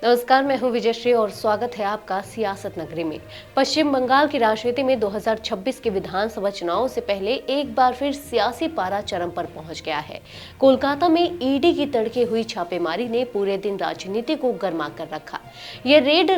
नमस्कार, मैं हूं विजयश्री और स्वागत है आपका सियासत नगरी में। पश्चिम बंगाल की राजनीति में 2026 के विधानसभा चुनाव से पहले एक बार फिर सियासी पारा चरम पर पहुंच गया है। कोलकाता में ईडी की तड़के हुई छापेमारी ने पूरे दिन राजनीति को गर्मा कर रखा। यह रेड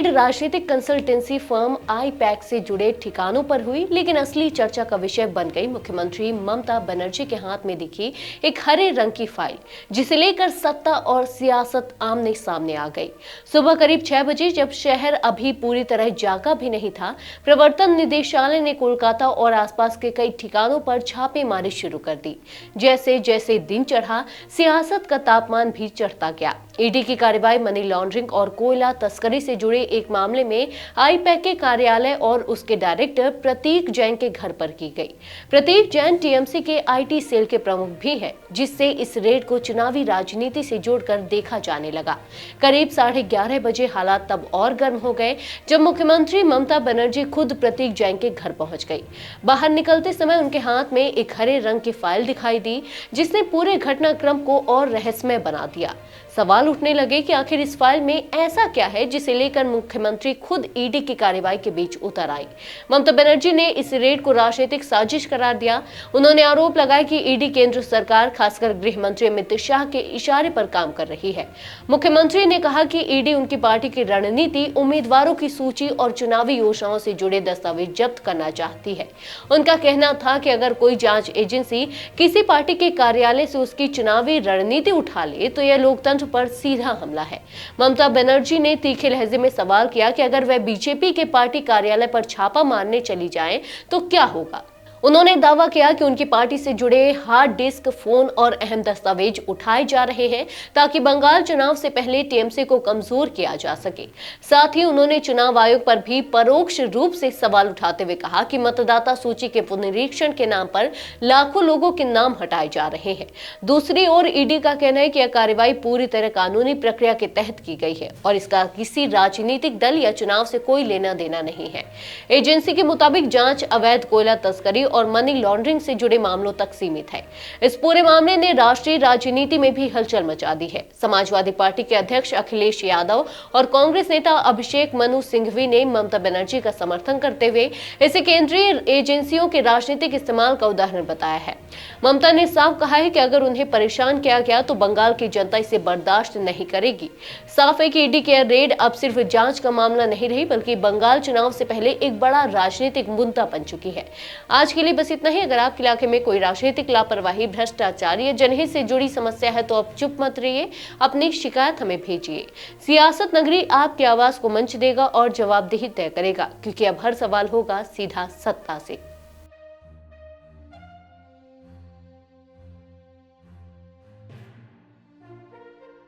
राजनीतिक कंसल्टेंसी फर्म आईपैक से जुड़े ठिकानों पर हुई, लेकिन असली चर्चा का विषय बन गई मुख्यमंत्री ममता बनर्जी के हाथ में दिखी एक हरे रंग की फाइल, जिसे लेकर सत्ता और सियासत आमने सामने आ गई। सुबह करीब 6 बजे, जब शहर अभी पूरी तरह जागा भी नहीं था, प्रवर्तन निदेशालय ने कोलकाता और आसपास के कई ठिकानों पर छापेमारी शुरू कर दी। जैसे जैसे दिन चढ़ा, सियासत का तापमान भी चढ़ता गया। ईडी की कार्रवाई मनी लॉन्ड्रिंग और कोयला तस्करी से जुड़े एक मामले में आईपैक के कार्यालय और उसके डायरेक्टर प्रतीक जैन के घर पर की गई। प्रतीक जैन टीएमसी के आईटी सेल के प्रमुख भी हैं, जिससे इस रेड को चुनावी राजनीति से जोड़कर देखा जाने लगा। करीब 11:30 बजे हालात तब और गर्म हो गए, जब मुख्यमंत्री ममता बनर्जी खुद प्रतीक जैन के घर पहुंच गई। बाहर निकलते समय उनके हाथ में एक हरे रंग की फाइल दिखाई दी, जिसने पूरे घटनाक्रम को और रहस्यमय बना दिया। सवाल उठने लगे कि आखिर इस फाइल में ऐसा क्या है जिसे लेकर मुख्यमंत्री खुद ईडी की कार्रवाई के बीच उतर आई। ममता बनर्जी ने इस रेड को राजनीतिक साजिश करार दिया। उन्होंने आरोप लगाया कि ईडी केंद्र सरकार, खासकर गृह मंत्री अमित शाह के इशारे पर काम कर रही है। मुख्यमंत्री ने कहा कि ईडी उनकी पार्टी की रणनीति, उम्मीदवारों की सूची और चुनावी योजनाओं से जुड़े दस्तावेज जब्त करना चाहती है। उनका कहना था कि अगर कोई जांच एजेंसी किसी पार्टी के कार्यालय से उसकी चुनावी रणनीति उठा ले, तो यह लोकतंत्र पर सीधा हमला है। ममता बनर्जी ने तीखे लहजे में सवाल किया कि अगर वह बीजेपी के पार्टी कार्यालय पर छापा मारने चली जाएं, तो क्या होगा। उन्होंने दावा किया कि उनकी पार्टी से जुड़े हार्ड डिस्क, फोन और अहम दस्तावेज उठाए जा रहे हैं, ताकि बंगाल चुनाव से पहले टीएमसी को कमजोर किया जा सके। साथ ही उन्होंने चुनाव आयोग पर भी परोक्ष रूप से सवाल उठाते हुए कहा कि मतदाता सूची के पुनरीक्षण के नाम पर लाखों लोगों के नाम हटाए जा रहे हैं। दूसरी ओर ईडी का कहना है कि यह कार्रवाई पूरी तरह कानूनी प्रक्रिया के तहत की गई है और इसका किसी राजनीतिक दल या चुनाव से कोई लेना देना नहीं है। एजेंसी के मुताबिक जांच अवैध कोयला तस्करी और मनी लॉन्ड्रिंग से जुड़े मामलों तक सीमित है। इस पूरे मामले ने राष्ट्रीय राजनीति में भी हलचल मचा दी है। समाजवादी पार्टी के अध्यक्ष अखिलेश यादव और कांग्रेस नेता अभिषेक मनु सिंघवी ने ममता बनर्जी का समर्थन करते हुए इसे केंद्रीय एजेंसियों के राजनीतिक इस्तेमाल का उदाहरण बताया है। ममता ने साफ कहा है कि अगर उन्हें परेशान किया गया तो बंगाल की जनता इसे बर्दाश्त नहीं करेगी। साफ है कि ईडी की रेड अब सिर्फ जांच का मामला नहीं रही, बल्कि बंगाल चुनाव से पहले एक बड़ा राजनीतिक मुद्दा बन चुकी है। आज के लिए बस इतना ही। अगर आपके इलाके में कोई राजनीतिक लापरवाही, भ्रष्टाचार या जनहित से जुड़ी समस्या है, तो आप चुप मत रहिए, अपनी शिकायत हमें भेजिए। सियासत नगरी आपकी आवाज को मंच देगा और जवाबदेही तय करेगा, क्योंकि अब हर सवाल होगा सीधा सत्ता से।